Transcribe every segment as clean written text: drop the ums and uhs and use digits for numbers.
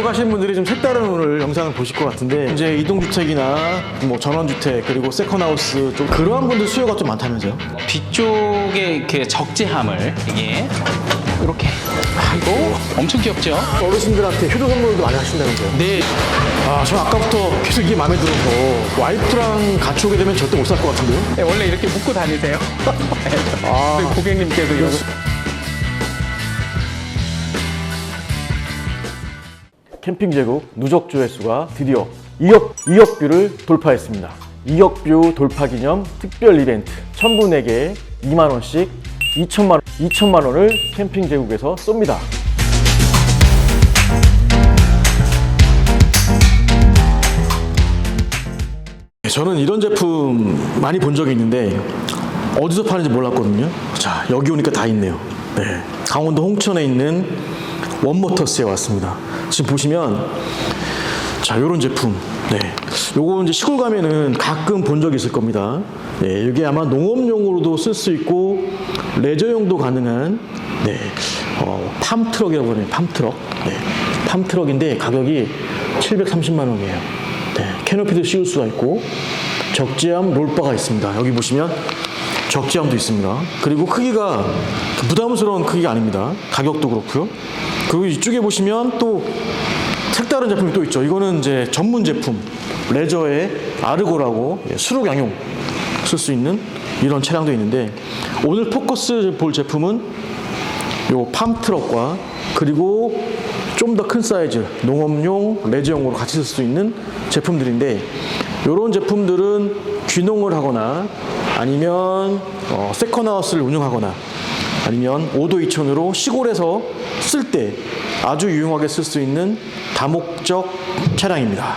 가시는 분들이 좀 색다른 오늘 영상을 보실 것 같은데, 이제 이동주택이나 뭐 전원주택 그리고 세컨하우스 좀 그러한 분들 수요가 좀 많다면서요? 뒤쪽에 이렇게 적재함을 이게 이렇게 하고 엄청 귀엽죠? 어르신들한테 효도 선물도 많이 하신다면서요? 네. 아, 저 아까부터 계속 이게 마음에 들어서 와이프랑 같이 오게 되면 절대 못 살 것 같은데요? 네, 원래 이렇게 묶고 다니세요? 아, 고객님께서 이런 캠핑 제국 누적 조회수가 드디어 2억 뷰를 돌파했습니다. 2억 뷰 돌파 기념 특별 이벤트 1000분에게 2만원씩 2천만 원을 캠핑 제국에서 쏩니다. 저는 이런 제품 많이 본 적이 있는데 어디서 파는지 몰랐거든요. 자, 여기 오니까 다 있네요. 네, 강원도 홍천에 있는 원모터스에 왔습니다. 지금 보시면 자, 요런 제품. 네, 요거 이제 시골 가면은 가끔 본 적이 있을 겁니다. 네, 이게 아마 농업용으로도 쓸 수 있고 레저용도 가능한 팜트럭이라고 하네요. 팜트럭. 네, 팜트럭인데 가격이 730만 원이에요. 네, 캐노피도 씌울 수가 있고 적재함 롤바가 있습니다. 여기 보시면 적재함도 있습니다. 그리고 크기가 부담스러운 크기가 아닙니다. 가격도 그렇고요. 그리고 이쪽에 보시면 또 색다른 제품이 또 있죠. 이거는 이제 전문 제품 레저의 아르고라고 수륙 양용 쓸 수 있는 이런 차량도 있는데, 오늘 포커스 볼 제품은 요 팜트럭과 그리고 좀 더 큰 사이즈 농업용 레저용으로 같이 쓸 수 있는 제품들인데, 이런 제품들은 귀농을 하거나 아니면 세컨하우스를 운영하거나 아니면 5도 2촌으로 시골에서 쓸 때 아주 유용하게 쓸 수 있는 다목적 차량입니다.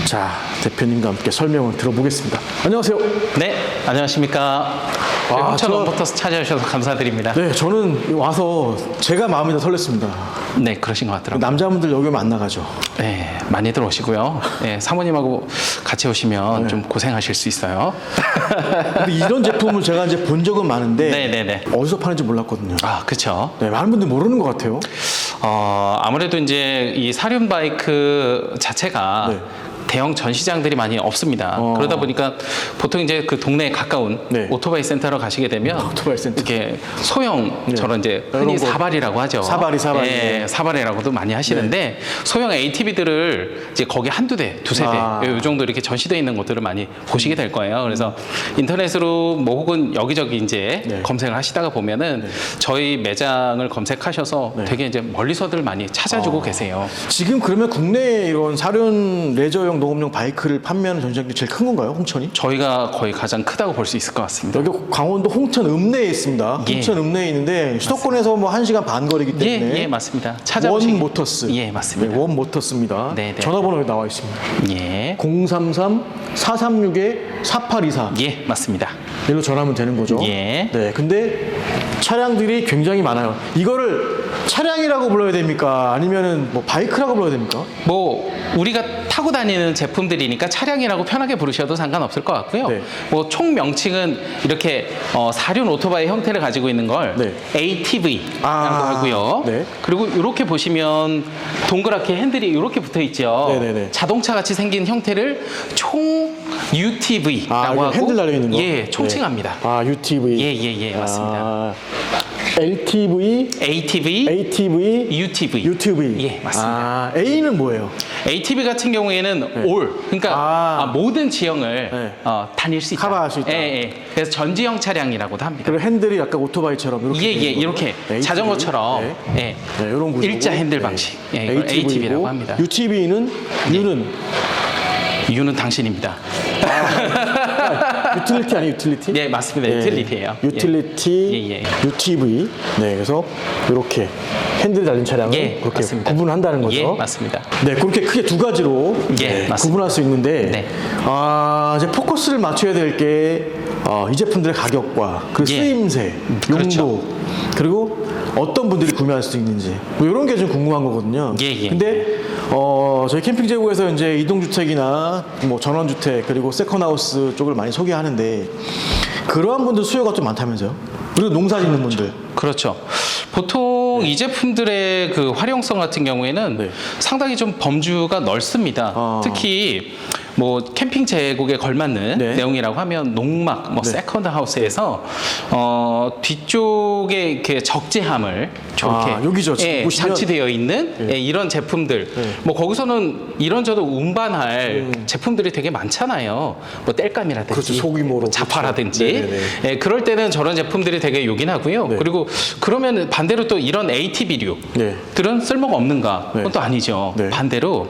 자, 대표님과 함께 설명을 들어보겠습니다. 안녕하세요. 네, 안녕하십니까. 와, 홍천 원모터스 찾아주셔서 감사드립니다. 네, 저는 와서 제가 마음이 다 설렜습니다. 네, 그러신 것 같더라고요. 남자분들 여기 오면 안 나가죠. 네, 많이들 오시고요. 네, 사모님하고 같이 오시면 좀 고생하실 수 있어요. 근데 이런 제품을 제가 이제 본 적은 많은데 네네네. 어디서 파는지 몰랐거든요. 아, 그쵸. 네, 많은 분들이 모르는 것 같아요. 아무래도 이제 이 사륜 바이크 자체가 네. 대형 전시장들이 많이 없습니다. 그러다 보니까 보통 이제 그 동네에 가까운 네. 오토바이 센터로 가시게 되면 오토바이 센터. 이렇게 소형 네. 저런 이제 이런 흔히 거. 사발이라고 하죠. 사발이. 예, 사발이라고도 많이 하시는데 소형 ATV들을 이제 거기 한두 대, 두세 대, 이 정도 이렇게 전시되어 있는 곳들을 많이 보시게 될 거예요. 그래서 인터넷으로 뭐 혹은 여기저기 이제 네. 검색을 하시다가 보면은 저희 매장을 검색하셔서 되게 이제 멀리서들 많이 찾아주고 계세요. 지금 그러면 국내에 이런 사륜 레저용 농업용 바이크를 판매하는 전시장이 제일 큰 건가요, 홍천이? 저희가 거의 가장 크다고 볼 수 있을 것 같습니다. 여기 강원도 홍천 읍내에 있습니다. 예. 홍천 읍내에 있는데 수도권에서 뭐 1시간 반 거리기 때문에 예, 맞습니다. 원 모터스. 예, 맞습니다. 네, 원 모터스입니다. 네, 네. 전화번호가 나와 있습니다. 예, 033-436-4824. 예, 맞습니다. 일로 전화하면 되는 거죠. 예. 네, 근데 차량들이 굉장히 많아요. 이거를 차량이라고 불러야 됩니까? 아니면은 뭐 바이크라고 불러야 됩니까? 뭐 우리가 타고 다니는 제품들이니까 차량이라고 편하게 부르셔도 상관없을 것 같고요. 네. 뭐 총 명칭은 이렇게 사륜 오토바이 형태를 가지고 있는 걸 네. ATV라고 아, 하고요. 네. 그리고 이렇게 보시면 동그랗게 핸들이 이렇게 붙어 있죠. 네네네. 자동차 같이 생긴 형태를 총 UTV라고 하고 핸들 달려 있는 거. 예, 총칭합니다. 네. 아, UTV. 예, 맞습니다. 아, LTV, ATV, UTV. UTV. 예, 맞습니다. 아, A는 뭐예요? ATV 같은 경우에는 올, 그러니까 모든 지형을 네. 다닐 수 있다. 커버할 수 있다. 예. 그래서 전지형 차량이라고도 합니다. 그리고 핸들이 약간 오토바이처럼 이렇게. 예, 되는 이렇게 거죠? ATV. 자전거처럼 네. 네, 이런 구조고. 일자 핸들 방식. 예, 이걸 ATV라고 합니다. UTV는 U는 이유는 당신입니다. 유틸리티 아니에요, 유틸리티? 예, 맞습니다. 유틸리티예요. 유틸리티, 예. UTV. 네, 그래서 이렇게 핸들 달린 차량을 예, 그렇게 맞습니다. 구분한다는 거죠. 예, 맞습니다. 네, 그렇게 크게 두 가지로 예, 맞습니다. 구분할 수 있는데, 네. 이제 포커스를 맞춰야 될 게 이 제품들의 가격과 그 예. 쓰임새, 그렇죠. 용도, 그리고 어떤 분들이 구매할 수 있는지 뭐 이런 게 좀 궁금한 거거든요. 예. 근데 저희 캠핑 제국에서 이제 이동주택이나 뭐 전원주택 그리고 세컨하우스 쪽을 많이 소개하는데 그러한 분들 수요가 좀 많다면서요? 그리고 농사 짓는 분들. 그렇죠. 보통 이 제품들의 그 활용성 같은 경우에는 네. 상당히 좀 범주가 넓습니다. 아. 특히 뭐 캠핑 제국에 걸맞는 네. 내용이라고 하면 농막, 뭐 네. 세컨드 하우스에서 뒤쪽에 이렇게 적재함을 저렇게 여기죠. 지금 보시면 장치되어 있는 이런 제품들. 네. 뭐 거기서는 이런저런 운반할 제품들이 되게 많잖아요. 뭐 땔감이라든지, 그렇죠. 소규모로. 자파라든지. 그렇죠. 네네네. 예, 그럴 때는 저런 제품들이 되게 요긴하고요. 네. 그리고 그러면 반대로 또 이런 ATV류들은 네. 쓸모가 없는가? 네. 그건 또 아니죠. 네. 반대로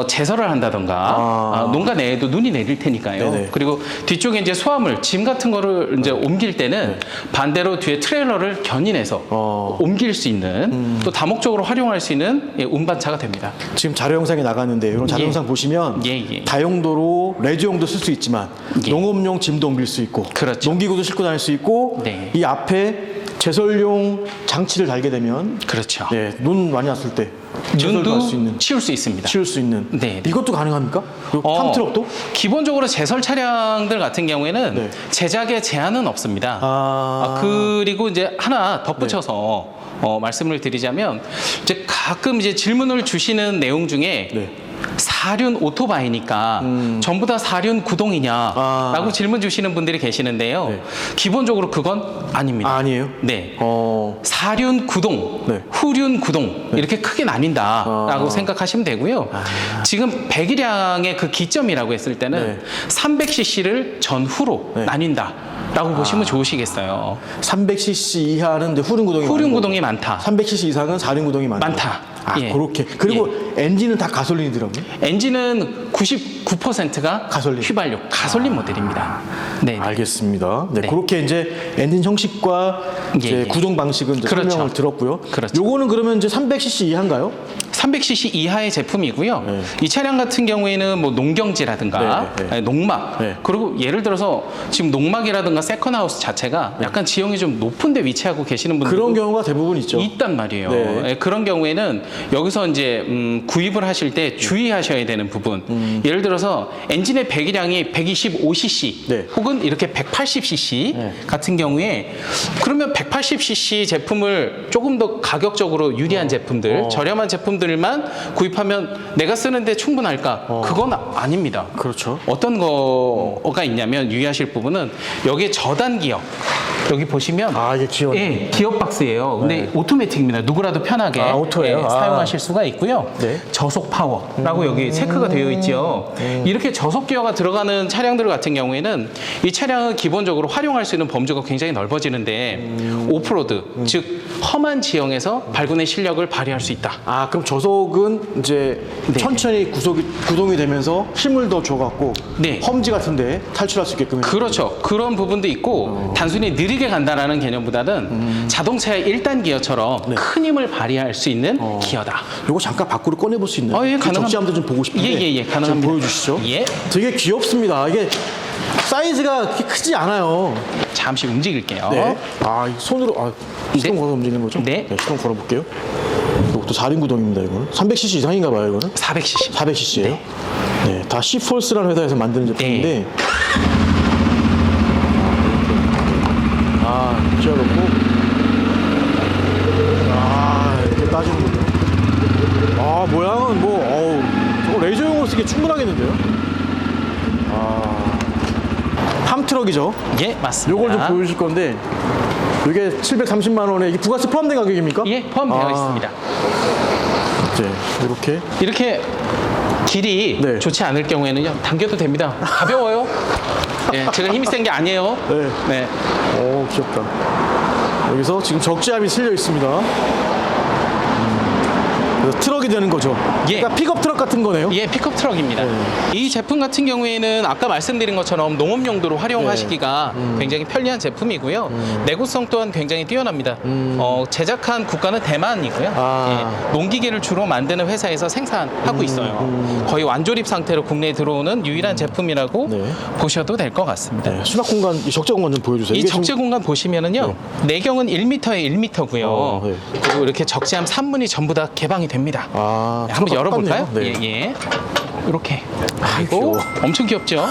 제설을 한다던가 농가 내에도 눈이 내릴 테니까요. 네네. 그리고 뒤쪽에 이제 소화물, 짐 같은 거를 이제 옮길 때는 네. 반대로 뒤에 트레일러를 견인해서 옮길 수 있는 또 다목적으로 활용할 수 있는 운반차가 됩니다. 지금 자료 영상이 나가는데 이런 자료 예. 영상 보시면 예. 다용도로 레저용도 쓸 수 있지만 예. 농업용 짐도 옮길 수 있고 그렇죠. 농기구도 싣고 다닐 수 있고 네. 이 앞에 제설용 장치를 달게 되면 그렇죠. 눈 많이 왔을 때 제설도 할 수 있는 눈도 치울 수 있습니다. 치울 수 있는 네. 이것도 가능합니까? 팜트럭도? 기본적으로 제설 차량들 같은 경우에는 네. 제작에 제한은 없습니다. 그리고 이제 하나 덧붙여서 말씀을 드리자면 이제 가끔 이제 질문을 주시는 내용 중에 네. 사륜 오토바이니까 전부 다 사륜 구동이냐라고 질문 주시는 분들이 계시는데요. 네. 기본적으로 그건 아닙니다. 아니에요? 네. 어. 사륜 구동, 네. 후륜 구동 이렇게 크게 나뉜다라고 아. 생각하시면 되고요. 지금 배기량의 그 기점이라고 했을 때는 네. 300cc를 전후로 네. 나뉜다라고 보시면 좋으시겠어요. 300cc 이하는 이제 후륜 구동이 후륜 많고, 구동이 많다. 300cc 이상은 사륜 구동이 많다. 예. 그렇게. 그리고 엔진은 다 가솔린이더라고요. 엔진은 99%가 가솔린. 휘발유, 가솔린 모델입니다. 네. 알겠습니다. 네, 네. 그렇게 이제 엔진 형식과 이제 예. 구동 방식은 이제 그렇죠. 설명을 들었고요. 그렇죠. 요거는 그러면 이제 300cc 이하인가요? 300cc 이하의 제품이고요. 네. 이 차량 같은 경우에는 뭐 농경지라든가 네. 농막 네. 그리고 예를 들어서 지금 농막이라든가 세컨하우스 자체가 약간 지형이 좀 높은 데 위치하고 계시는 분들 그런 경우가 대부분 있죠. 있단 말이에요. 네. 예, 그런 경우에는 여기서 이제 구입을 하실 때 주의하셔야 되는 부분. 예를 들어서 엔진의 배기량이 125cc 네. 혹은 이렇게 180cc 네. 같은 경우에 그러면 180cc 제품을 조금 더 가격적으로 유리한 제품들, 저렴한 제품들만 구입하면 내가 쓰는데 충분할까? 그건 아닙니다. 그렇죠. 어떤 거가 있냐면 유의하실 부분은 여기에 저단 기어 여기 보시면 이게 기어. 예, 기어 박스예요. 근데 오토매틱입니다. 누구라도 편하게 오토예요? 사용하실 수가 있고요. 네. 저속 파워라고 여기 체크가 되어 있죠. 이렇게 저속 기어가 들어가는 차량들 같은 경우에는 이 차량은 기본적으로 활용할 수 있는 범주가 굉장히 넓어지는데 오프로드, 즉 험한 지형에서 발군의 실력을 발휘할 수 있다. 그럼 저속은 이제 네. 천천히 구동이 되면서 힘을 더 줘갖고 네. 험지 같은데 탈출할 수 있게끔. 그렇죠. 그런 부분도 있고 단순히 느리게 간다라는 개념보다는 자동차의 1단 기어처럼 큰 힘을 발휘할 수 있는 기어다. 요거 잠깐 밖으로 꺼내볼 수 있나요? 예, 그 가능합니다. 적재함도 좀 보고 싶은데. 예, 가능합니다. 좀 보여주시죠. 예. 되게 귀엽습니다. 이게 사이즈가 그렇게 크지 않아요. 잠시 움직일게요. 네. 이 손으로 시동 네. 걸어 움직이는 거죠? 네. 시동 걸어볼게요. 이것도 4륜 구동입니다. 이거는 300cc 이상인가 봐요. 이거는 400cc. 400cc예요. 네. 다 시폴스라는 회사에서 만드는 제품인데. 붙여놓고 이렇게 따지는군요. 모양은 저거 레이저용으로 쓰기 충분하겠는데요? 팜트럭이죠. 예, 맞습니다. 요걸 좀 보여주실 건데 이게 730만 원에 이게 부가세 포함된 가격입니까? 예, 포함되어 있습니다. 네, 이렇게 길이 네. 좋지 않을 경우에는요, 당겨도 됩니다. 가벼워요. 예, 제가 힘이 센 게 아니에요. 네. 네. 오, 귀엽다. 여기서 지금 적재함이 실려 있습니다. 그래서 트럭이 되는 거죠. 예. 그러니까 픽업 트럭 같은 거네요. 예, 픽업 트럭입니다. 이 제품 같은 경우에는 아까 말씀드린 것처럼 농업 용도로 활용하시기가 굉장히 편리한 제품이고요. 내구성 또한 굉장히 뛰어납니다. 제작한 국가는 대만이고요. 농기계를 주로 만드는 회사에서 생산하고 있어요. 거의 완조립 상태로 국내에 들어오는 유일한 제품이라고 보셔도 될 것 같습니다. 네, 수납 공간, 이 적재 공간 좀 보여주세요. 이 이게 적재 공간 보시면은요, 내경은 1m에 1m고요. 네. 그리고 이렇게 적재함 3문이 전부 다 개방이 됩니다. 한번 열어볼까요? 네. 예. 이렇게. 귀여워. 엄청 귀엽죠?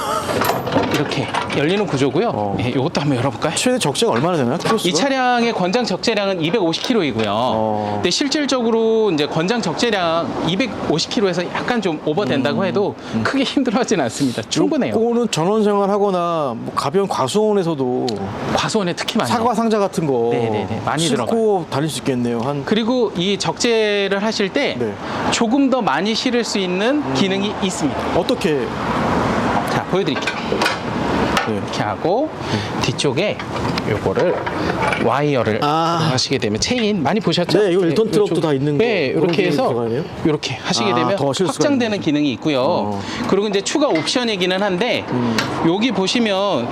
이렇게 열리는 구조고요. 예, 이것도 한번 열어볼까요? 최대 적재가 얼마나 되나요? 키로수가? 이 차량의 권장 적재량은 250kg이고요. 근데 실질적으로 이제 권장 적재량 250kg에서 약간 좀 오버된다고 해도 크게 힘들어하지는 않습니다. 충분해요. 요거는 전원 생활하거나 뭐 가벼운 과수원에서도 과수원에 특히 많이 사과 상자 같은 거 네네네, 많이 싣고 다닐 수 있겠네요. 한 그리고 이 적재를 하실 때 네. 조금 더 많이 실을 수 있는 기능이 있습니다. 어떻게 자, 보여드릴게요. 네. 이렇게 하고 뒤쪽에 요거를 와이어를 하시게 되면 체인 많이 보셨죠? 네, 이거 1톤 트럭도 다 있는 거. 네, 그런 이렇게 기능이 해서 들어가네요? 이렇게 하시게 되면 더 쉴 수가 확장되는 있는 기능이 있고요. 그리고 이제 추가 옵션이기는 한데 여기 보시면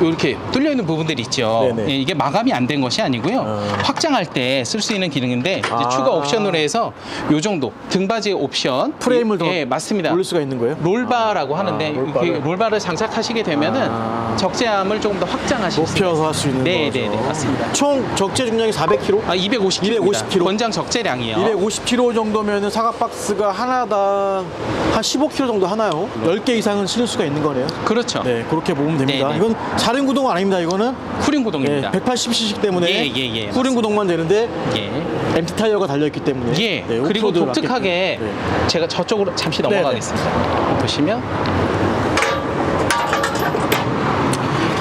이렇게 뚫려 있는 부분들이 있죠. 네네. 예, 이게 마감이 안 된 것이 아니고요. 확장할 때 쓸 수 있는 기능인데 이제 추가 옵션으로 해서 요 정도 등받이 옵션 프레임을 더 예, 맞습니다. 올릴 수가 있는 거예요? 롤바라고 하는데 롤바를. 이렇게 롤바를 장착하시게 되면은 적재함을 조금 더 확장하실 수 높여서 할 수 있는 네, 거죠. 네, 네, 맞습니다. 총 적재 중량이 400kg? 250kg. 250kg. 권장 적재량이요. 250kg 정도면은 사과 박스가 하나당 한 15kg 정도 하나요? 10개 이상은 실을 수가 있는 거네요. 그렇죠. 네, 그렇게 보면 됩니다. 네, 네. 이건 자른 구동 아닙니다. 이거는 쿠링 구동입니다. 180cc 때문에 예, 후륜 구동만 되는데 예. MT 타이어가 달려있기 때문에 예. 네, 그리고 오프로드를 독특하게 맞게끔. 제가 저쪽으로 잠시 넘어가겠습니다. 보시면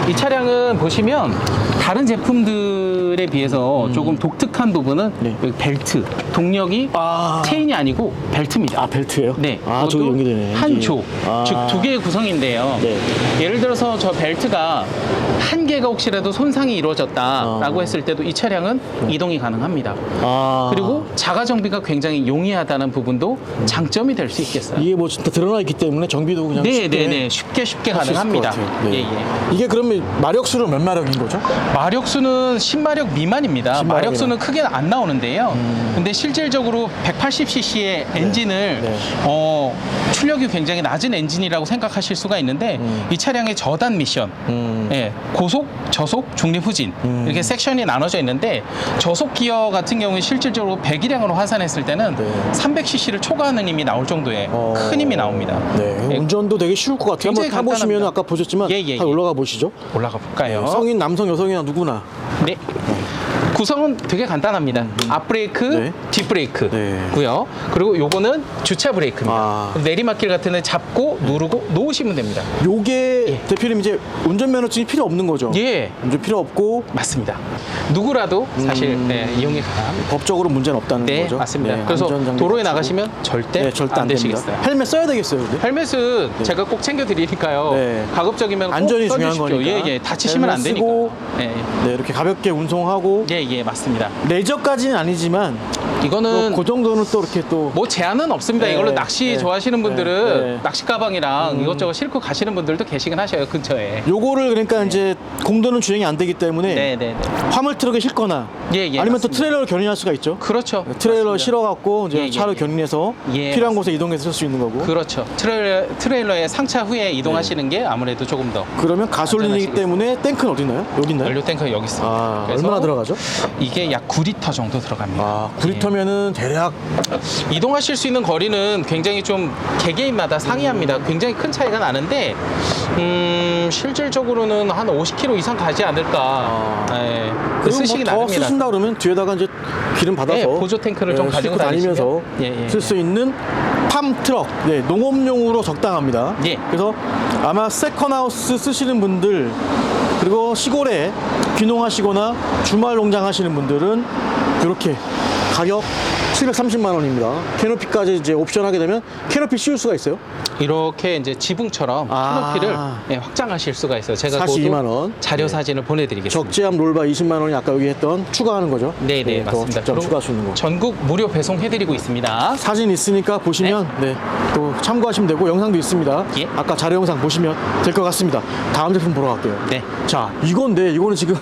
이 차량은 보시면 다른 제품들에 비해서 조금 독특한 부분은 네. 여기 벨트, 동력이 체인이 아니고 벨트입니다. 아, 벨트예요? 네, 아, 저기 그것도 연결되네. 한 조, 아. 즉 두 개의 구성인데요. 네. 예를 들어서 저 벨트가 한 개가 혹시라도 손상이 이루어졌다라고 했을 때도 이 차량은 이동이 가능합니다. 아. 그리고 자가 정비가 굉장히 용이하다는 부분도 장점이 될 수 있겠어요. 이게 뭐 진짜 드러나 있기 때문에 정비도 그냥 네네네, 쉽게 할수 있을 가능합니다. 것 같아요. 네. 예, 예. 이게 그러면 마력수는 몇 마력인 거죠? 마력수는 10마력 미만입니다. 10마력이나. 마력수는 크게 안 나오는데요. 근데 실질적으로 180cc의 엔진을 네. 출력이 굉장히 낮은 엔진이라고 생각하실 수가 있는데 이 차량의 저단 미션, 예, 고속, 저속, 중립, 후진 이렇게 섹션이 나눠져 있는데 저속 기어 같은 경우에 실질적으로 배기량으로 환산했을 때는 네. 300cc를 초과하는 힘이 나올 정도의 큰 힘이 나옵니다. 네, 예, 운전도 되게 쉬울 것 같아요. 한번 굉장히 타보시면 간단합니다. 아까 보셨지만 예, 예, 다 예. 올라가 보시죠. 올라가 볼까요? 성인, 남성, 여성이나 누구나. 네. 구성은 되게 간단합니다. 앞브레이크, 네. 뒷브레이크고요. 그리고 요거는 주차 브레이크입니다. 아. 내리막길 같은 데 잡고 누르고 놓으시면 됩니다. 요게 대표님 이제 운전면허증이 필요 없는 거죠? 예, 운전 필요 없고 맞습니다. 누구라도 사실 네, 이용이 가능합니다. 법적으로 문제는 없다는 네, 거죠? 맞습니다. 네, 그래서 안전장비 도로에 갖추고. 나가시면 절대, 네, 절대 안 되시겠어요. 됩니다. 헬멧 써야 되겠어요, 근데? 헬멧은 제가 꼭 챙겨드리니까요. 네. 가급적이면 꼭 안전이 중요한 써주십시오. 거니까. 예, 예. 다치시면 안 헬멧 되니까. 쓰고 예, 네, 이렇게 가볍게 운송하고 예, 예, 맞습니다. 레저까지는 아니지만 이거는 그 정도는 또 이렇게 또 뭐 제한은 없습니다. 네, 이걸로 낚시 네, 좋아하시는 분들은 네, 네. 낚시 가방이랑 이것저것 싣고 가시는 분들도 계시긴 하셔요, 근처에. 요거를 그러니까 이제 공도는 주행이 안 되기 때문에 네, 네, 네. 화물 트럭에 싣거나 예, 예, 아니면 또 맞습니다. 트레일러를 견인할 수가 있죠. 그렇죠. 트레일러 맞습니다. 실어갖고 이제 예, 예, 차로 예. 견인해서 예, 필요한 맞습니다. 곳에 이동해서 쓸 수 있는 거고. 그렇죠. 트레일러에 상차 후에 이동하시는 게 아무래도 조금 더 그러면 가솔린이기 안전하시겠습니다. 때문에 탱크는 어디 있나요? 여기 있나요? 연료 탱크가 여기 있습니다. 아, 그래서 얼마나 들어가죠? 이게 약 9리터 정도 들어갑니다. 아, 9리터면은 대략 예. 이동하실 수 있는 거리는 굉장히 좀 개개인마다 상이합니다. 굉장히 큰 차이가 나는데 실질적으로는 한 50km 이상 가지 않을까. 예. 그리고 쓰시기 뭐더 나름이라. 쓰신다 그러면 뒤에다가 이제 기름 받아서 네, 보조 탱크를 좀 가지고 싣고 다니면서 다니시면. 예, 예, 쓸 수 있는 팜 트럭, 네, 농업용으로 적당합니다. 예. 그래서 아마 세컨하우스 쓰시는 분들 그리고 시골에 귀농하시거나 주말 농장 하시는 분들은 이렇게 가격 730만 원입니다. 캐노피까지 이제 옵션 하게 되면 캐노피 씌울 수가 있어요. 이렇게 이제 지붕처럼 캐노피를 예, 확장하실 수가 있어요. 제가 42만 그것도 원. 자료 네. 사진을 보내드리겠습니다. 적재함 롤바 20만 원이 아까 여기 했던 추가하는 거죠. 네네, 더 맞습니다. 적재함 그리고 추가할 수 있는 거. 전국 무료 배송해드리고 있습니다. 사진 있으니까 보시면 네, 또 참고하시면 되고 영상도 있습니다. 예. 아까 자료 영상 보시면 될 것 같습니다. 다음 제품 보러 갈게요. 네. 자, 이거는 지금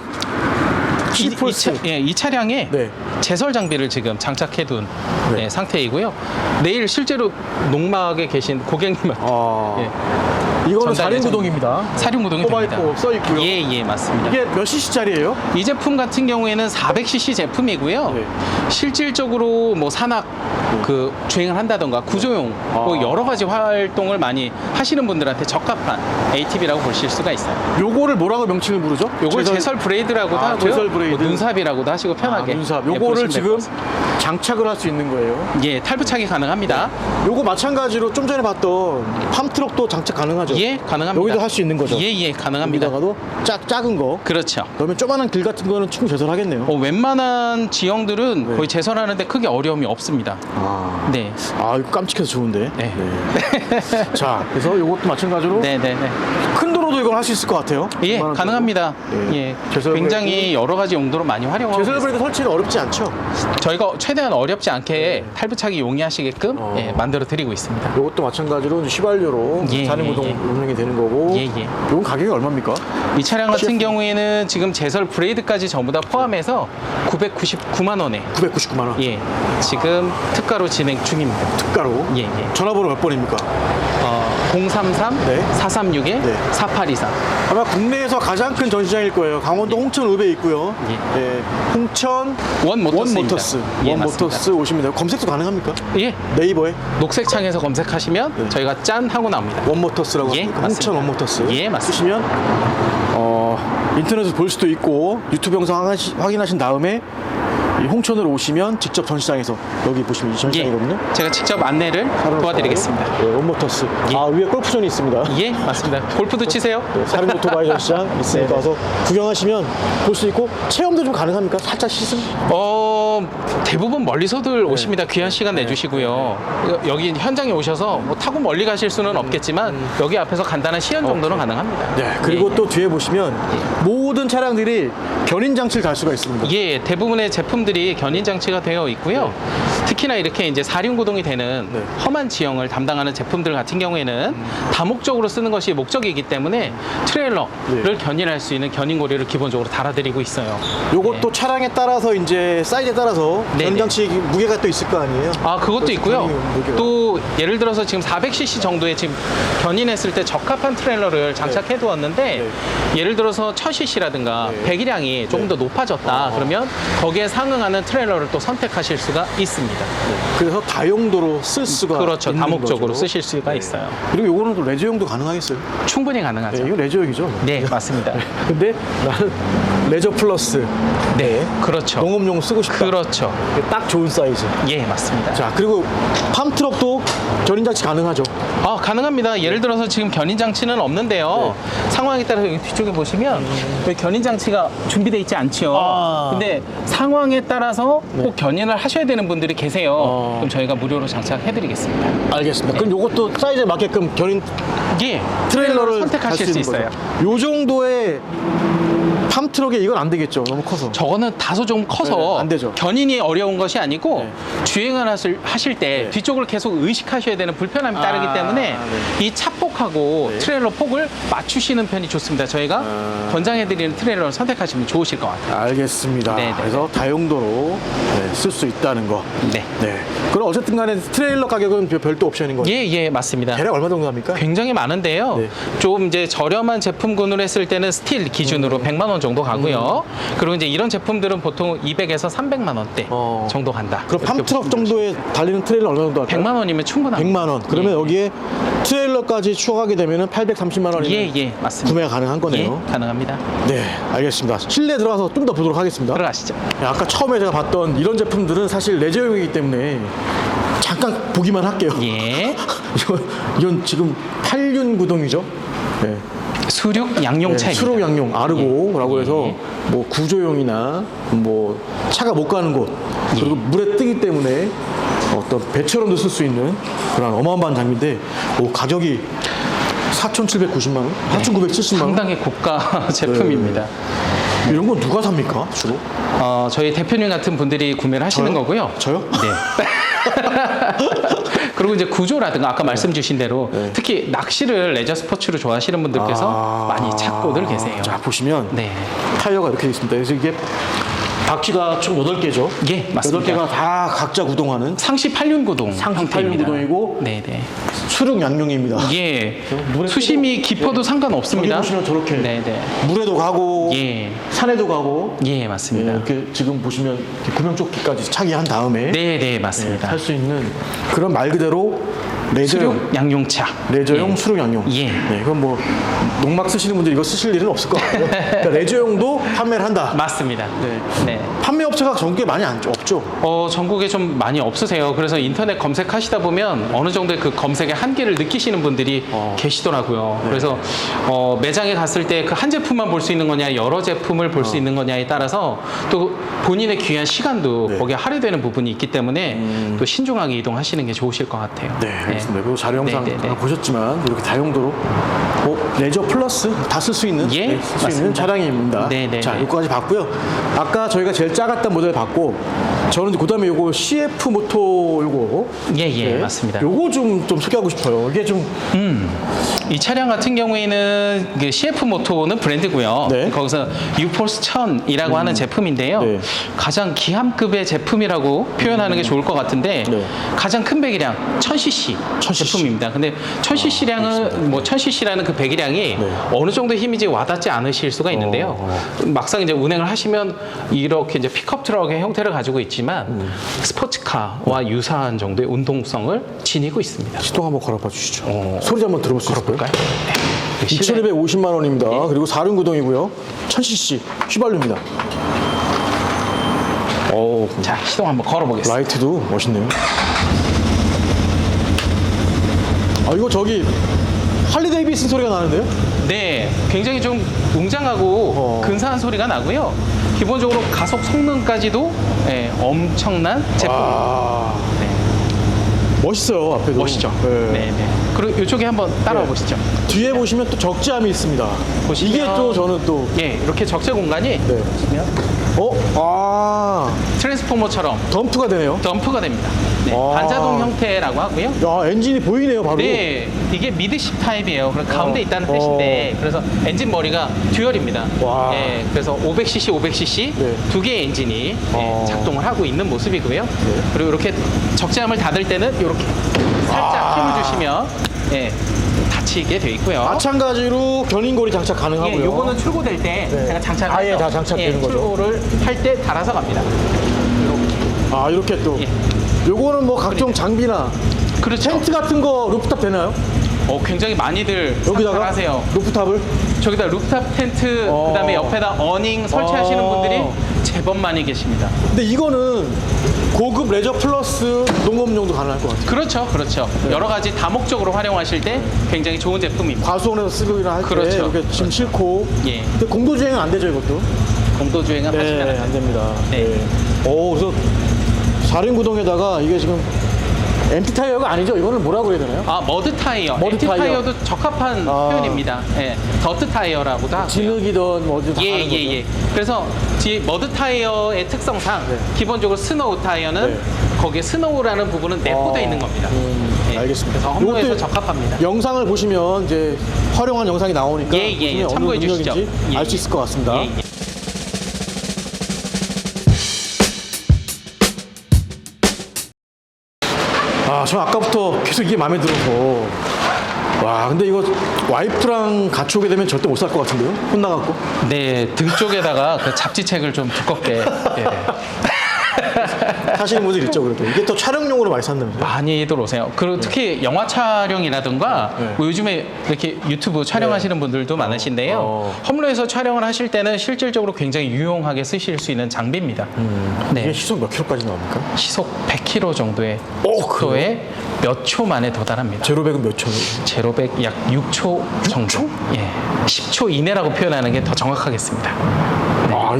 이 키폴스. 차량에 네. 제설 장비를 지금 장착해둔 네. 상태이고요. 내일 실제로 농막에 계신 고객님한테 예, 이거는 전달 사륜구동입니다. 사륜구동이 됩니다. 포바이포 써 있고요. 예, 맞습니다. 이게 몇 cc짜리예요? 이 제품 같은 경우에는 400cc 제품이고요. 네. 실질적으로 뭐 산악 그 주행을 한다던가 구조용 뭐 여러 가지 활동을 많이 하시는 분들한테 적합한 ATV라고 보실 수가 있어요. 요거를 뭐라고 명칭을 부르죠? 요걸 제설 브레이드라고도 하고요. 제설 브레이드. 뭐 눈삽이라고도 하시고 편하게. 눈삽. 예, 요거를 보시면 될 지금 것 같습니다. 장착을 할 수 있는 거예요. 예, 탈부착이 가능합니다. 요거 마찬가지로 좀 전에 봤던 팜트럭도 장착 가능하죠? 예, 가능합니다. 여기도 할 수 있는 거죠? 예, 가능합니다. 여기다가도 작은 거. 그렇죠. 그러면 조그만한 길 같은 거는 충분히 제설하겠네요. 웬만한 지형들은 네. 거의 제설하는데 크게 어려움이 없습니다. 네. 이거 깜찍해서 좋은데. 네. 자, 그래서 요것도 마찬가지로 네. 큰 도로도 이건 할 수 있을 것 같아요. 예, 웬만한 가능합니다. 네. 예. 제설 굉장히 여러 가지 용도로 많이 활용하고 제설 있습니다. 브레이드 설치는 어렵지 않죠? 저희가 최대한 어렵지 않게 탈부착이 용이하시게끔 만들어 드리고 있습니다. 요것도 마찬가지로 이제 휘발유로 예, 사륜구동 예. 운행이 되는 거고. 예. 요건 가격이 얼마입니까? 이 차량 같은 CF. 경우에는 지금 제설 브레이드까지 전부 다 포함해서 999만 원에 999만 원. 예, 지금 특가로 진행 중입니다. 특가로. 예. 전화번호 몇 번입니까? 033 네. 436에 네. 4824. 아마 국내에서 가장 큰 전시장일 거예요. 강원도 홍천읍에 있고요. 예. 예, 홍천 원모터스입니다. 원모터스. 예, 원모터스 오시면 돼요. 검색도 가능합니까? 예, 네이버에 녹색 창에서 검색하시면 네. 저희가 짠 하고 나옵니다. 원모터스라고 예, 합니다. 맞습니다. 홍천 원모터스. 예, 맞습니다. 쓰시면 인터넷에서 볼 수도 있고 유튜브 영상 확인하신 다음에 이 홍천으로 오시면 직접 전시장에서 여기 보시면 이 전시장이거든요. 제가 직접 안내를 도와드리겠습니다. 네, 원모터스. 예. 위에 골프존이 있습니다. 예, 맞습니다. 골프도 치세요? 네, 사륜 오토바이 전시장 있으니까 와서 구경하시면 볼 수 있고 체험도 좀 가능합니까? 살짝 시승? 대부분 멀리서들 오십니다. 귀한 시간 내주시고요. 여기 현장에 오셔서 뭐 타고 멀리 가실 수는 없겠지만 여기 앞에서 간단한 시연 정도는 가능합니다. 네. 그리고 예. 또 뒤에 보시면 모든 차량들이 견인 장치를 달 수가 있습니다. 예, 대부분의 제품들이 견인 장치가 되어 있고요. 특히나 이렇게 이제 사륜구동이 되는 네. 험한 지형을 담당하는 제품들 같은 경우에는 다목적으로 쓰는 것이 목적이기 때문에 트레일러를 견인할 수 있는 견인고리를 기본적으로 달아드리고 있어요. 요것도 차량에 따라서 이제 사이즈에 따라서 네네. 견인 장치 무게가 또 있을 거 아니에요? 그것도 그래서 있고요. 견인 무게가. 또 예를 들어서 지금 400cc 정도의 지금 견인했을 때 적합한 트레일러를 장착해 두었는데 예를 들어서 1000cc라든가 네. 배기량이 조금 더 높아졌다. 그러면 거기에 상응하는 트레일러를 또 선택하실 수가 있습니다. 그래서 다용도로 쓸 수가 그렇죠. 있는 다목적으로 거죠. 쓰실 수가 네. 있어요. 그리고 요거는 또 레저용도 가능하겠어요? 충분히 네, 가능하죠. 이거 레저용이죠? 네, 맞습니다. 근데 나는 레저 플러스 네, 그렇죠. 농업용 쓰고 싶다. 그렇죠. 이게 딱 좋은 사이즈. 예, 맞습니다. 자, 그리고 팜트럭도 견인 장치 가능하죠? 가능합니다. 예를 들어서 지금 견인 장치는 없는데요. 상황에 따라서 여기 뒤쪽에 보시면 여기 견인 장치가 준비되어 있지 않죠. 근데 상황에 따라서 꼭 견인을 하셔야 되는 분들이 계세요. 그럼 저희가 무료로 장착해드리겠습니다. 알겠습니다. 그럼 요것도 사이즈에 맞게끔 견인 예, 트레일러를 선택하실 수 있어요. 요 정도의 팜트럭에 이건 안 되겠죠? 너무 커서. 저거는 다소 좀 커서 네, 안 되죠. 견인이 어려운 것이 아니고 네. 주행을 하실 때 네. 뒤쪽을 계속 의식하셔야 되는 불편함이 따르기 때문에 네. 이 차폭하고 네. 트레일러 폭을 맞추시는 편이 좋습니다. 저희가 권장해드리는 트레일러를 선택하시면 좋으실 것 같아요. 알겠습니다. 네, 네. 그래서 다용도로 쓸 수 있다는 거. 네. 네. 그럼 어쨌든 간에 트레일러 가격은 별도 옵션인 거죠? 예, 맞습니다. 대략 얼마 정도 합니까? 굉장히 많은데요. 네. 좀 이제 저렴한 제품군으로 했을 때는 스틸 기준으로 100만 원 정도 가고요. 그리고 이제 이런 제품들은 보통 200에서 300만 원대 정도 간다. 그럼 이렇게 팜트럭 보시면 정도에 달리는 트레일러 얼마 정도 할까요? 100만 원이면 충분합니다. 100만 원. 그러면 예. 여기에 트레일러까지 추가하게 되면 830만 원이면 예, 맞습니다. 구매가 가능한 거네요. 예, 가능합니다. 네, 알겠습니다. 실내 들어가서 좀 더 보도록 하겠습니다. 들어가시죠. 아까 처음에 제가 봤던 이런 제품들은 사실 레저용이기 때문에 잠깐 보기만 할게요. 예. 이건 지금 8륜 구동이죠. 네. 수륙 양용차입니다. 수륙 양용 아르고라고 해서 예. 뭐 구조용이나 뭐 차가 못 가는 곳 그리고 물에 뜨기 때문에 어떤 배처럼도 쓸 수 있는 그런 어마어마한 장비인데 가격이 4,790만 원, 4,970만 원. 상당히 고가 제품입니다. 이런 건 누가 삽니까 주로? 저희 대표님 같은 분들이 구매를 하시는 저요? 거고요. 저요? 네. 그리고 이제 구조라든가 아까 말씀 주신 대로 특히 낚시를 레저 스포츠로 좋아하시는 분들께서 많이 찾고들 계세요. 자 보시면 네. 타이어가 이렇게 있습니다. 그래서 이게 바퀴가 총 8개죠. 예, 맞습니다. 8개가 다 각자 구동하는 상시 8륜 구동 상시 8륜 형태입니다. 구동이고 네네. 수륙 양용입니다. 예. 물에 수심이 깊어도 상관없습니다. 저기 보시면 저렇게 네네. 물에도 가고 예. 산에도 가고 예, 맞습니다. 이렇게 지금 보시면 이렇게 구명조끼까지 착용한 다음에 네네, 맞습니다. 할 수 있는 그런 말 그대로 레저용 수륙 양용차. 레저용 예. 수륙 양용. 예. 네, 이건 뭐 농막 쓰시는 분들 이거 쓰실 일은 없을 것 같고요. 그러니까 레저용도 판매를 한다. 맞습니다. 네. 네. 판매 업체가 전국에 많이 없죠. 전국에 좀 많이 없으세요. 그래서 인터넷 검색하시다 보면 어느 정도의 그 검색의 한계를 느끼시는 분들이 계시더라고요. 네. 그래서 매장에 갔을 때 그 한 제품만 볼 수 있는 거냐, 여러 제품을 볼 수 있는 거냐에 따라서 또 본인의 귀한 시간도 네. 거기에 할애되는 부분이 있기 때문에 또 신중하게 이동하시는 게 좋으실 것 같아요. 네, 알겠습니다. 그리고 자료 영상 네, 네, 네. 보셨지만 이렇게 다용도로 레저 플러스 다 쓸 수 있는 예, 쓸 수 있는 맞습니다. 차량입니다. 네, 네, 자, 네. 요거까지 봤고요. 아까 저희가 제일 작았던 모델 봤고 저는 그다음에 요거 CF 모토 요거 예, 맞습니다. 요거 좀 소개하고 싶어요. 이게 좀 이 차량 같은 경우에는 그 CF 모토는 브랜드고요. 네. 거기서 유포스 1000이라고 하는 제품인데요. 네. 가장 기함급의 제품이라고 표현하는 게 좋을 것 같은데 네. 가장 큰 배기량 1000cc 1000cc. 제품입니다. 근데 1000cc량은 뭐 1000cc라는 그 배기량이 네. 어느 정도 힘이지 와닿지 않으실 수가 있는데요. 막상 이제 운행을 하시면 이렇게 이제 픽업 트럭의 형태를 가지고 있지만 스포츠카와 유사한 정도의 운동성을 지니고 있습니다. 시동 한번 걸어봐 주시죠. 소리 한번 들어볼 수 있을까요? 볼까요? 네. 실내- 2,250만 원입니다. 그리고 4륜 구동이고요. 1000cc 휘발유입니다. 자, 시동 한번 걸어보겠습니다. 라이트도 멋있네요. 이거 저기 할리 데이비슨 소리가 나는데요? 네, 굉장히 좀 웅장하고 근사한 소리가 나고요. 기본적으로 가속 성능까지도 엄청난 제품. 와, 네, 멋있어요 앞에도. 멋있죠. 네. 네, 네. 그리고 이쪽에 한번 따라와 네. 보시죠. 뒤에 보시면 또 적재함이 있습니다. 보시면- 이게 또 저는 또 예, 이렇게 적재 공간이 네. 보시면 트랜스포머처럼 덤프가 되네요. 덤프가 됩니다. 네, 와. 반자동 형태라고 하고요. 야, 엔진이 보이네요 바로. 네, 이게 미드십 타입이에요. 그래서 가운데 있다는 뜻인데, 그래서 엔진 머리가 듀얼입니다. 와. 예, 그래서 500cc, 500cc 네. 두 개의 엔진이 작동을 하고 있는 모습이고요. 네. 그리고 이렇게 적재함을 닫을 때는 이렇게 살짝 힘을 주시면 닫히게 돼 있고요. 마찬가지로 견인고리 장착 가능하고요. 예, 요거는 출고될 때 네. 제가 장착을 아예 해서 다 장착되는 거죠. 출고를 할 때 달아서 갑니다. 이렇게 또 예. 요거는 뭐 각종 장비나 그렇죠. 텐트 같은 거 루프탑 되나요? 굉장히 많이들 여기다가 하세요. 루프탑을 저기다 루프탑 텐트, 그다음에 옆에다 어닝 설치하시는 분들이 제법 많이 계십니다. 근데 이거는 고급 레저 플러스 농업용도 가능할 것 같아요. 그렇죠, 그렇죠. 여러 가지 다목적으로 활용하실 때 굉장히 좋은 제품입니다. 과수원에서 쓰거나 할 때 그렇죠. 이렇게 짐 싣고. 예. 근데 공도 주행은 안 되죠 이것도? 공도 주행은 하시면 안 안 됩니다. 됩니다. 네. 그래서 4륜 구동에다가 이게 지금 엠티 타이어가 아니죠? 이거는 뭐라고 해야 되나요? 머드 타이어, 머드 엠티 타이어. 타이어도 적합한 표현입니다. 예, 더트 타이어라고도 하고요. 진흙이든 어디든 다 예, 하는 거죠. 예. 그래서 뒤 머드 타이어의 특성상 네. 기본적으로 스노우 타이어는 네. 거기에 스노우라는 부분은 내포되어 있는 겁니다. 예. 알겠습니다. 그래서 험로에서 요것도 적합합니다. 영상을 보시면 이제 활용한 영상이 나오니까 예, 예, 예. 보시면 참고해 어느 주시죠. 능력인지 예, 알 수 예. 있을 것 같습니다. 예, 예. 저 아까부터 계속 이게 마음에 들어서 근데 이거 와이프랑 같이 오게 되면 절대 못 살 것 같은데요? 혼나갖고. 네, 등 쪽에다가 그 잡지책을 좀 두껍게 사시는 분들 있죠, 그래도. 이게 또 촬영용으로 많이 산다면서요? 많이들 오세요. 그리고 특히 영화 촬영이라든가 네. 뭐 요즘에 이렇게 유튜브 촬영하시는 분들도 많으신데요. 홈로에서 촬영을 하실 때는 실질적으로 굉장히 유용하게 쓰실 수 있는 장비입니다. 이게 네, 시속 몇 킬로까지 나옵니까? 시속 100km 정도의 그래요? 속도에 몇 초 만에 도달합니다. 제로백은 몇 초예요? 제로백 약 6초 정도. 예, 10초 이내라고 표현하는 게 더 정확하겠습니다.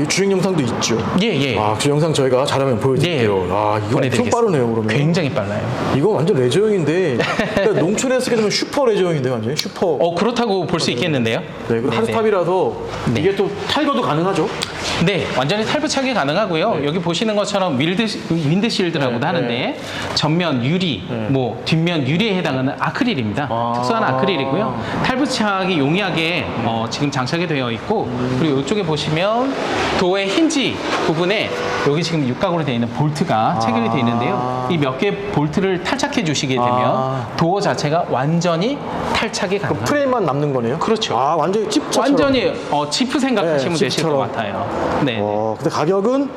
이 주행 영상도 있죠. 예, 예. 그 영상 저희가 잘하면 보여드릴게요. 이거 엄청 보내드리겠습니다. 빠르네요, 그러면. 굉장히 빨라요. 이거 완전 레저용인데, 그러니까 농촌에 쓰게 되면 슈퍼 레저용인데, 완전히 슈퍼. 그렇다고 볼 수 있겠는데요. 네, 그리고 네네. 하드탑이라서 네. 이게 또 탈거도 가능하죠? 네, 완전히 탈부착이 가능하고요. 여기 보시는 것처럼 윈드실드라고도 네, 하는데 네. 전면 유리, 뭐 뒷면 유리에 해당하는 아크릴입니다. 특수한 아크릴이고요. 탈부착이 용이하게 지금 장착이 되어 있고 그리고 이쪽에 보시면 도어의 힌지 부분에 여기 지금 육각으로 되어 있는 볼트가 체결이 되어 있는데요. 이 몇 개 볼트를 탈착해 주시게 되면 도어 자체가 완전히 탈착이 가능합니다. 프레임만 남는 거네요? 그렇죠. 아, 완전히 칩처럼. 완전히 지프 생각하시면 네, 되실 것 칩처럼. 같아요. 네. 근데 가격은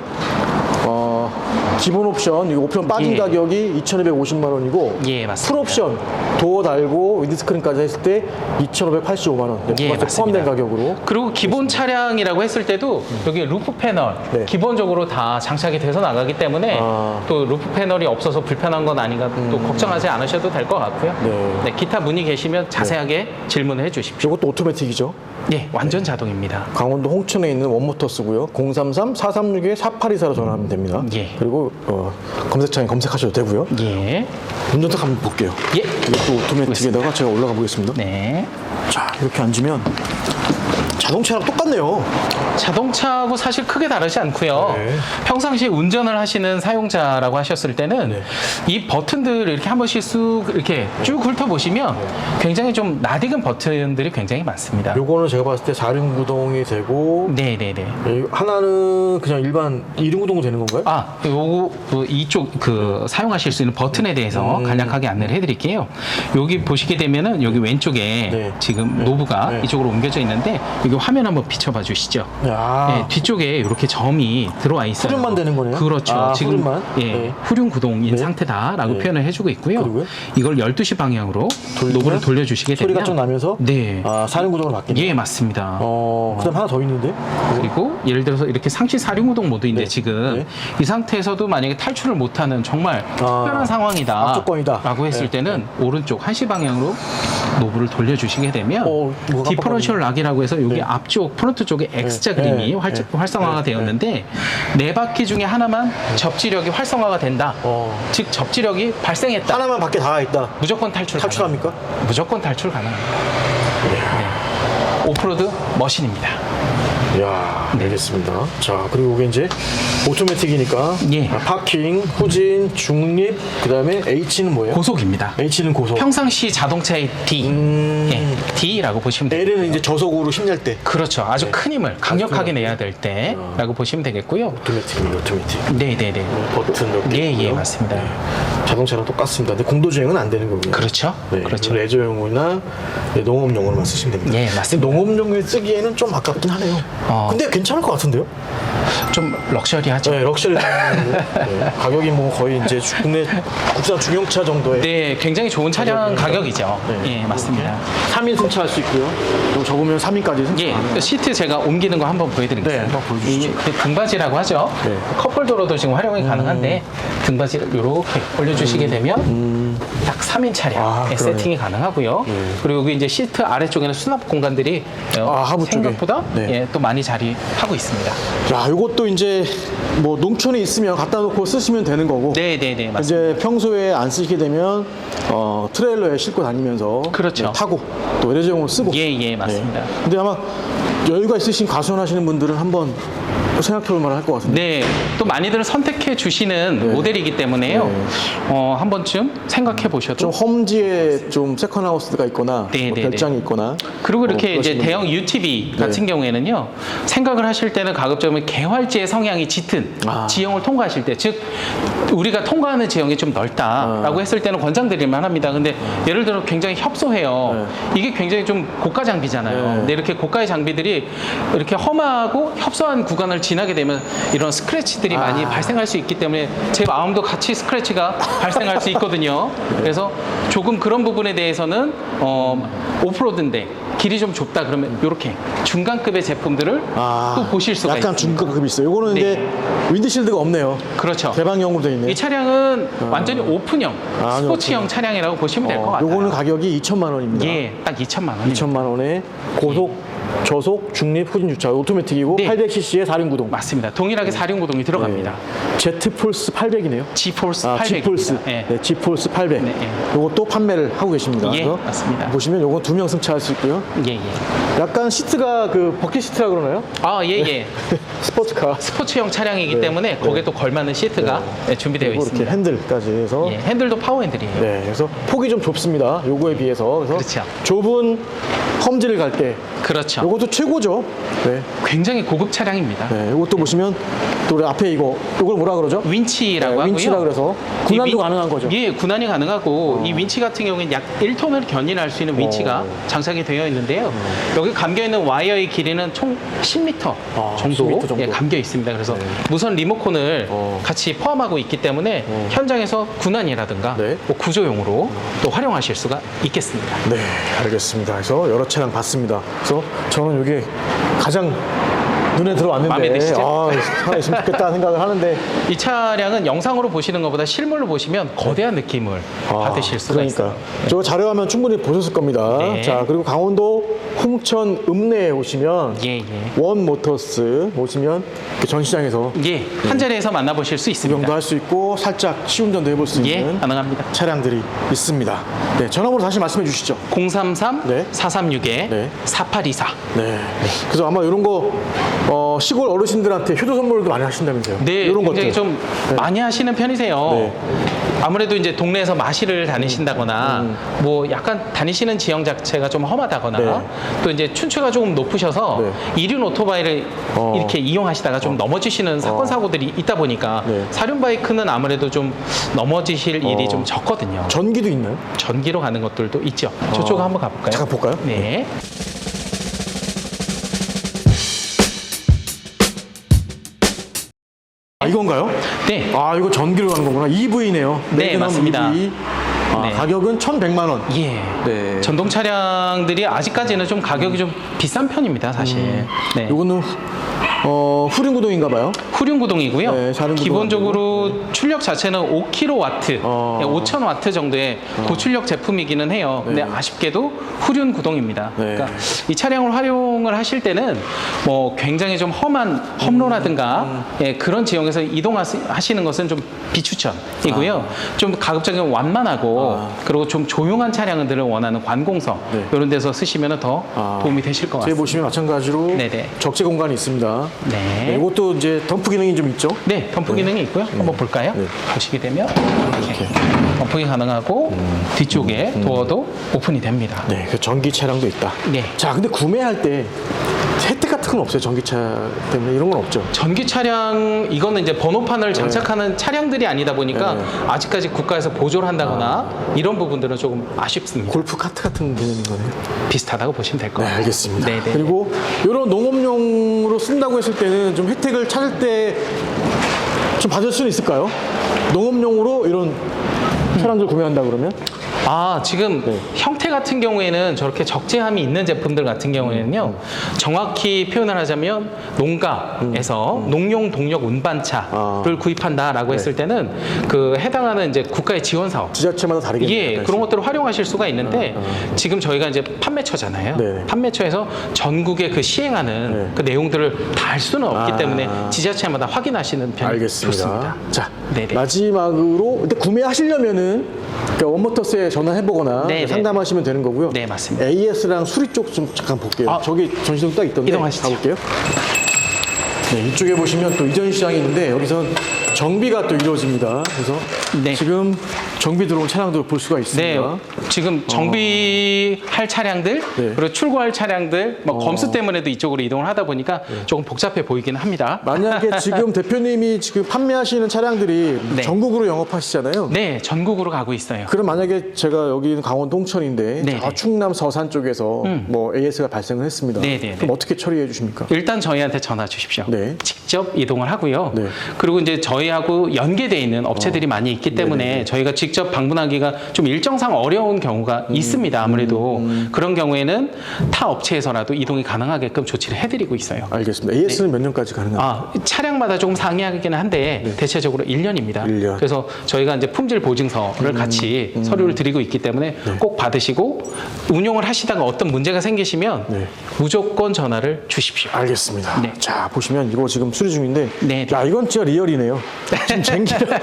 기본 옵션, 이거 옵션 빠진 예. 가격이 2,250만 원이고 예, 맞습니다. 풀 옵션, 도어 달고 윈드스크린까지 했을 때 2,585만 원. 네, 예, 부가세 포함된 맞습니다. 가격으로. 그리고 기본 차량이라고 했을 때도 여기 루프 패널 네. 기본적으로 다 장착이 돼서 나가기 때문에 또 루프 패널이 없어서 불편한 건 아닌가 또 걱정하지 않으셔도 될 것 같고요. 네. 네, 기타 문의 계시면 자세하게 질문을 해주십시오. 이것도 오토매틱이죠. 예, 완전 자동입니다. 강원도 홍천에 있는 원모터스고요. 033-436-4824로 전화하면 됩니다. 예. 그리고 검색창에 검색하셔도 되고요. 예, 운전석 한번 볼게요. 예, 이것도 오토매틱에다가 제가 올라가 보겠습니다. 네. 자, 이렇게 앉으면 자동차랑 똑같네요. 자동차하고 사실 크게 다르지 않고요. 네. 평상시 운전을 하시는 사용자라고 하셨을 때는 네. 이 버튼들을 이렇게 한 번씩 쑥 이렇게 쭉 훑어보시면 굉장히 좀 낯익은 버튼들이 굉장히 많습니다. 요거는 제가 봤을 때 4륜 구동이 되고 네네네. 하나는 그냥 일반 2륜 구동으로 되는 건가요? 요거 이쪽 사용하실 수 있는 버튼에 대해서 간략하게 안내를 해드릴게요. 여기 보시게 되면은 여기 왼쪽에 네. 지금 노브가 네. 이쪽으로 옮겨져 있는데 여기 화면 한번 비춰봐 주시죠. 야. 네, 뒤쪽에 이렇게 점이 들어와 있어요. 후륜만 되는 거네요? 그렇죠. 지금 후륜만? 예, 네. 후륜 구동인 네. 상태다라고 네. 표현을 해주고 있고요. 그리고요? 이걸 12시 방향으로 돌리면 노브를 돌려주시게 되면 소리가 좀 나면서 네, 4륜 구동으로 바뀌네요. 예, 맞습니다. 그다음 하나 더 있는데. 그리고 예를 들어서 이렇게 상시 사륜구동 모드인데 네. 지금 네. 이 상태에서도 만약에 탈출을 못하는 정말 특별한 상황이다 압조건이다. 라고 했을 네. 때는 오른쪽 한시 방향으로 노브를 돌려주시게 되면 뭐가 디퍼런셜 락이라고 해서 여기 네. 앞쪽 프론트 쪽에 X자 그림이 활성화가 되었는데 네 바퀴 중에 하나만 접지력이 활성화가 된다. 즉 접지력이 발생했다. 하나만 밖에 다 있다. 무조건 탈출합니까? 무조건 탈출 가능합니다. 네. 오프로드 머신입니다. 이야, 알겠습니다. 자, 그리고 이게 이제 오토매틱이니까 예. 파킹, 후진, 중립, 그다음에 H는 뭐예요? 고속입니다. H는 고속. 평상시 자동차의 D, 예, D라고 보시면 돼요. L은 이제 저속으로 힘낼 때. 그렇죠. 아주 큰 힘을 강력하게 내야 될 때라고 보시면 되겠고요. 오토매틱입니다. 오토매틱. 네네네. 버튼 여기. 예, 있고요. 맞습니다. 자동차랑 똑같습니다. 근데 공도 주행은 안 되는 거고요. 그렇죠. 네, 그렇죠. 레저용이나 농업용으로만 쓰시면 됩니다. 예, 맞습니다. 농업용에 쓰기에는 좀 아깝긴 하네요. 근데 괜찮을 것 같은데요? 좀 럭셔리하죠. 네, 럭셔리. 네, 가격이 뭐 거의 이제 국내 국산 중형차 정도의 네, 굉장히 좋은 차량 가격이니까. 가격이죠. 네. 예, 맞습니다. 3인 승차할 수 있고요. 또 적으면 3인까지 승차. 예, 그 시트 제가 옮기는 거 한번 보여드릴게요. 네, 한번 보여주시죠. 이 등받이라고 하죠. 네. 컵홀더로도 지금 활용이 가능한데 등받이를 이렇게 올려주시게 되면 딱 3인 차량에 그러네. 세팅이 가능하고요. 그리고 여기 이제 시트 아래쪽에는 수납 공간들이 하부 쪽에. 생각보다 네. 예, 또 많이 자리하고 있습니다. 야, 이것도 이제 뭐 농촌에 있으면 갖다 놓고 쓰시면 되는 거고. 네네네, 맞습니다. 이제 평소에 안 쓰시게 되면 트레일러에 싣고 다니면서 그렇죠. 네, 타고 또 레저용으로 쓰고. 예, 맞습니다. 네. 근데 아마 여유가 있으신 가수하시는 분들은 한번 생각해볼 만할 것 같은데. 네, 또 많이들 선택해 주시는 모델이기 때문에요. 한 번쯤 생각해 보셔도. 좀 험지에 좀 세컨하우스가 있거나 네, 뭐 네, 별장이 있거나. 그리고 이렇게 이제 그러시는 대형 UTV 같은 경우에는요, 생각을 하실 때는 가급적이면 개활지의 성향이 짙은 지형을 통과하실 때, 즉, 우리가 통과하는 지형이 좀 넓다라고 했을 때는 권장드릴만 합니다. 근데 예를 들어 굉장히 협소해요. 이게 굉장히 좀 고가 장비잖아요. 근데 이렇게 고가의 장비들이 이렇게 험하고 협소한 구간을 지나게 되면 이런 스크래치들이 많이 발생할 수 있기 때문에 제 마음도 같이 스크래치가 발생할 수 있거든요. 그래서 조금 그런 부분에 대해서는 오프로드인데 길이 좀 좁다 그러면 이렇게 중간급의 제품들을 또 보실 수가 약간 있습니다. 중급이 있어요. 요거는 네. 이제 윈드실드가 없네요. 그렇죠. 개방형으로 되어 있네요. 이 차량은 완전히 오픈형, 스포츠형 차량이라고 보시면 될 것 같아요. 요거는 가격이 2천만 원입니다. 예, 딱 2천만 원입니다. 2천만 원에 고속 저속, 중립, 후진 주차 오토매틱이고 네. 800cc의 4륜 구동. 맞습니다. 동일하게 4륜 구동이 들어갑니다. 제트폴스 800이네요. G폴스 아, 800입니다. G폴스. 예. 네, G폴스 800. 네, 예. 요것도 판매를 하고 계십니다. 예, 그래서 맞습니다. 보시면 요건 2명 승차할 수 있고요. 예, 예. 약간 시트가 그 버킷 시트라 그러나요? 아, 예, 예. 스포츠카. 스포츠형 차량이기 네. 때문에 거기에 또 걸맞는 시트가 준비되어 그리고 이렇게 있습니다. 핸들까지 해서 예, 핸들도 파워 핸들이에요. 네, 그래서 폭이 좀 좁습니다. 요거에 비해서. 그래서 그렇죠. 좁은 험지를 갈 때 그렇죠. 요것도 최고죠. 네. 굉장히 고급 차량입니다. 네, 요것도 보시면 또 우리 앞에 이걸 뭐라 그러죠? 윈치라고 네, 하고요. 윈치라 그래서 이 군안도 가능한 거죠. 예, 군안이 가능하고 이 윈치 같은 경우에는 약 1톤을 견인할 수 있는 윈치가 장착이 되어 있는데요. 여기 감겨 있는 와이어의 길이는 총 10m 아, 정도, 10m 정도. 예, 감겨 있습니다. 그래서 무선 리모컨을 같이 포함하고 있기 때문에 현장에서 군안이라든가 네. 뭐 구조용으로 또 활용하실 수가 있겠습니다. 네, 알겠습니다. 그래서 여러 차량 봤습니다. 그래서 저는 이게 가장 눈에 들어왔는데 마음에 드시죠? 아, 하나 있으면 좋겠다 생각을 하는데 이 차량은 영상으로 보시는 것보다 실물로 보시면 거대한 느낌을 받으실 수가 그러니까 있어요. 저 자료화면 충분히 보셨을 겁니다. 네. 자, 그리고 강원도 홍천 읍내에 오시면 예, 예. 원 모터스 오시면 그 전시장에서 예, 한 자리에서 만나보실 수 있습니다. 구경도 할 수 있고 살짝 시운전도 해볼 수 예, 있는 가능합니다. 차량들이 있습니다. 네, 전화번호 다시 말씀해 주시죠. 033-436에 네. 4824. 네. 그래서 아마 이런 거 시골 어르신들한테 효도 선물도 많이 하신다면서요? 네, 이런 굉장히 것들. 좀 많이 하시는 편이세요. 네. 아무래도 이제 동네에서 마실을 다니신다거나 뭐 약간 다니시는 지형 자체가 좀 험하다거나 네. 또 이제 춘추가 조금 높으셔서 네. 이륜 오토바이를 이렇게 이용하시다가 좀 넘어지시는 사건 사고들이 있다 보니까 네. 사륜 바이크는 아무래도 좀 넘어지실 일이 좀 적거든요. 전기도 있나요? 전기로 가는 것들도 있죠. 저쪽 한번 가볼까요? 잠깐 볼까요? 네. 아, 이건가요? 네. 아, 이거 전기로 가는 거구나. EV네요. 네, 맞습니다. EV. 네. 가격은 1,100만 원. 예. 네. 전동 차량들이 아직까지는 좀 가격이 좀 비싼 편입니다, 사실. 네. 요거는 후륜 구동인가 봐요. 후륜 구동이고요. 네, 사륜 구동 기본적으로 출력 자체는 5kW, 어. 5,000W 정도의 고출력 제품이기는 해요. 근데 아쉽게도 후륜 구동입니다. 네. 그러니까 이 차량을 활용을 하실 때는 뭐 굉장히 좀 험한 험로라든가 예, 그런 지역에서 이동하시는 것은 좀 비추천이고요. 좀 가급적이면 완만하고 그리고 좀 조용한 차량들을 원하는 관공서 네. 이런 데서 쓰시면 더 도움이 되실 것 뒤에 같습니다. 보시면 마찬가지로 네네. 적재 공간이 있습니다. 네. 이것도 이제 덤프 기능이 좀 있죠. 네, 덤프 기능이 있고요. 한번 볼까요? 네. 보시게 되면 이렇게 덤프기 가능하고 뒤쪽에 도어도 오픈이 됩니다. 네, 그 전기 차량도 있다. 네. 자, 근데 구매할 때 혜택 같은 건 없어요. 전기차 때문에 이런 건 없죠. 전기 차량 이거는 이제 번호판을 장착하는 차량들이 아니다 보니까 네. 아직까지 국가에서 보조를 한다거나 이런 부분들은 조금 아쉽습니다. 골프 카트 같은 개념인 거네요. 비슷하다고 보시면 될 것 네, 같아요. 알겠습니다. 네네. 그리고 이런 농업용으로 쓴다고 했을 때는 좀 혜택을 찾을 때 좀 받을 수는 있을까요? 농업용으로 이런 차량들 구매한다 그러면? 아, 지금 네. 형태 같은 경우에는 저렇게 적재함이 있는 제품들 같은 경우에는요, 정확히 표현을 하자면 농가에서 농용 동력 운반차를 구입한다라고 했을 때는 그 해당하는 이제 국가의 지원 사업 지자체마다 다르겠네요. 예, 그런 것들을 활용하실 수가 있는데 지금 저희가 이제 판매처잖아요. 네네. 판매처에서 전국에 그 시행하는 네. 그 내용들을 다 할 수는 없기 때문에 지자체마다 확인하시는 편이 알겠습니다. 좋습니다. 자, 네네. 마지막으로 일단 구매하시려면은 그러니까 원모터스에 전화해보거나 네네. 상담하시면 되는 거고요. 네, 맞습니다. AS랑 수리 쪽 좀 잠깐 볼게요. 아, 저기 전시장 딱 있던데 이동하시죠. 가볼게요. 네, 이쪽에 보시면 또 이전 시장이 있는데 여기선 정비가 또 이루어집니다. 그래서 네. 지금 정비 들어온 차량들 볼 수가 네, 있습니다. 지금 정비할 차량들 네. 그리고 출고할 차량들 뭐 검수 때문에도 이쪽으로 이동을 하다 보니까 조금 복잡해 보이기는 합니다. 만약에 지금 대표님이 지금 판매하시는 차량들이 네. 전국으로 영업하시잖아요. 네, 전국으로 가고 있어요. 그럼 만약에 제가 여기는 강원도 홍천인데 네네. 저 충남 서산 쪽에서 뭐 AS가 발생을 했습니다. 네네네. 그럼 어떻게 처리해 주십니까? 일단 저희한테 전화 주십시오. 네. 직접 이동을 하고요. 네. 그리고 이제 저희하고 연계되어 있는 업체들이 많이 있기 때문에 네네네. 저희가 직접 직접 방문하기가 좀 일정상 어려운 경우가 있습니다. 아무래도 그런 경우에는 타 업체에서라도 이동이 가능하게끔 조치를 해드리고 있어요. 알겠습니다. AS는 몇 년까지 가능합니까? 차량마다 조금 상이하기는 한데 대체적으로 1년입니다. 1년. 그래서 저희가 이제 품질 보증서를 같이 서류를 드리고 있기 때문에 꼭 받으시고 운용을 하시다가 어떤 문제가 생기시면 네. 무조건 전화를 주십시오. 알겠습니다. 네. 자, 보시면 이거 지금 수리 중인데, 네. 야, 이건 진짜 리얼이네요. 지금 쟁기랑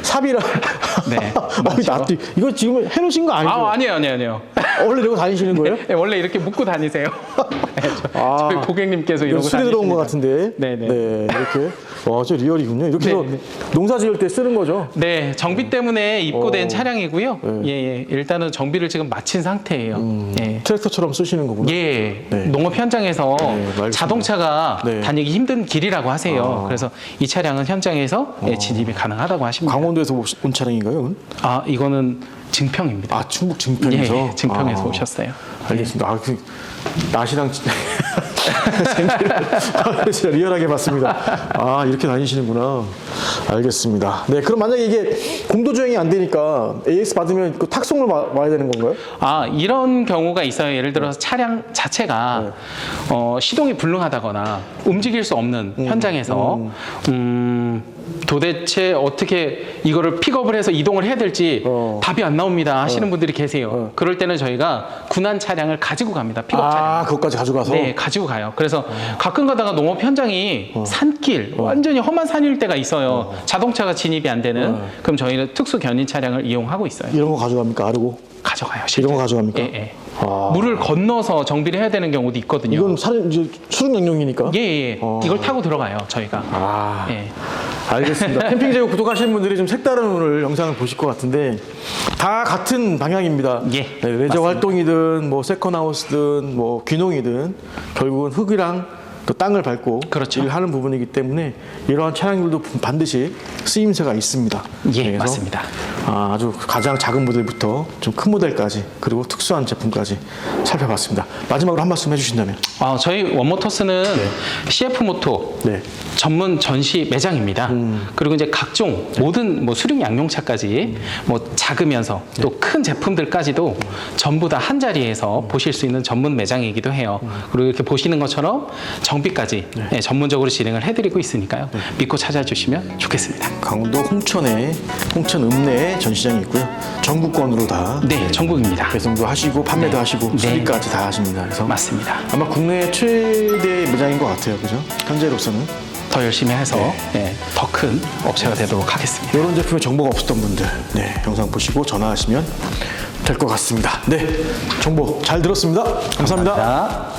삽이랑. 네, 이거 지금 해놓으신 거 아니죠? 아니에요. 원래 이러고 다니시는 거예요? 네, 원래 이렇게 묶고 다니세요. 네, 저희 고객님께서 이거 이러고 수리 들어온 것 다니십니다. 같은데. 네네. 네, 이렇게. 와, 저 리얼이군요. 이렇게 해서 네. 농사 지을 때 쓰는 거죠? 네, 정비 때문에 입고된 차량이고요. 네. 예, 일단은 정비를 지금 마친 상태예요. 예. 트랙터처럼 쓰시는 거구나. 예, 네. 농업 현장에서 알겠습니다. 자동차가 네. 다니기 힘든 길이라고 하세요. 그래서 이 차량은 현장에서 진입이 가능하다고 하십니다. 강원도에서 온 차량인가요? 그건? 이거는 증평입니다. 아, 충북 증평에서? 예, 증평에서 오셨어요. 알겠습니다. 낫이랑 진짜 리얼하게 봤습니다. 이렇게 다니시는구나. 알겠습니다. 네, 그럼 만약에 이게 공도 주행이 안 되니까 AS 받으면 그 탁송을 와야 되는 건가요? 이런 경우가 있어요. 예를 들어서 차량 자체가 시동이 불능하다거나 움직일 수 없는 현장에서 도대체 어떻게 이거를 픽업을 해서 이동을 해야 될지 답이 안 나옵니다 하시는 분들이 계세요. 그럴 때는 저희가 군한 차량을 가지고 갑니다. 픽업 차량. 그것까지 가져가서? 네, 가지고 가요. 그래서 가끔 가다가 농업 현장이 산길, 완전히 험한 산일 때가 있어요. 자동차가 진입이 안 되는. 그럼 저희는 특수 견인 차량을 이용하고 있어요. 이런 거 가져갑니까? 아르고? 가져가요. 이런 거 가져갑니까? 예. 물을 건너서 정비를 해야 되는 경우도 있거든요. 이건 이제 수륙 양용이니까? 예. 이걸 타고 들어가요, 저희가. 예. 알겠습니다. 캠핑 제국 구독하시는 분들이 좀 색다른 오늘 영상을 보실 것 같은데 다 같은 방향입니다. 예, 네, 레저 맞습니다. 활동이든 뭐 세컨하우스든 뭐 귀농이든 결국은 흙이랑 또 땅을 밟고 그렇죠. 일을 하는 부분이기 때문에 이러한 차량들도 반드시 쓰임새가 있습니다. 예, 그래서 맞습니다. 아주 가장 작은 모델부터 좀 큰 모델까지 그리고 특수한 제품까지 살펴봤습니다. 마지막으로 한 말씀 해주신다면? 저희 원모터스는 CF 모토 네. 전문 전시 매장입니다. 그리고 이제 각종 모든 뭐 수륙 양용차까지 뭐 작으면서 또 큰 제품들까지도 전부 다 한 자리에서 보실 수 있는 전문 매장이기도 해요. 그리고 이렇게 보시는 것처럼 정비까지 전문적으로 진행을 해드리고 있으니까요. 믿고 찾아주시면 좋겠습니다. 강원도 홍천 읍내에 전시장이 있고요. 전국권으로 다 네, 전국입니다. 배송도 하시고 판매도 하시고 네. 수리까지 다 하십니다. 그래서 맞습니다. 아마 국내 최대 매장인 것 같아요. 그죠? 현재로서는 더 열심히 해서 더 큰 업체가 되도록 하겠습니다. 이런 제품에 정보가 없었던 분들 영상 보시고 전화하시면 될 것 같습니다. 네, 정보 잘 들었습니다. 감사합니다. 감사합니다.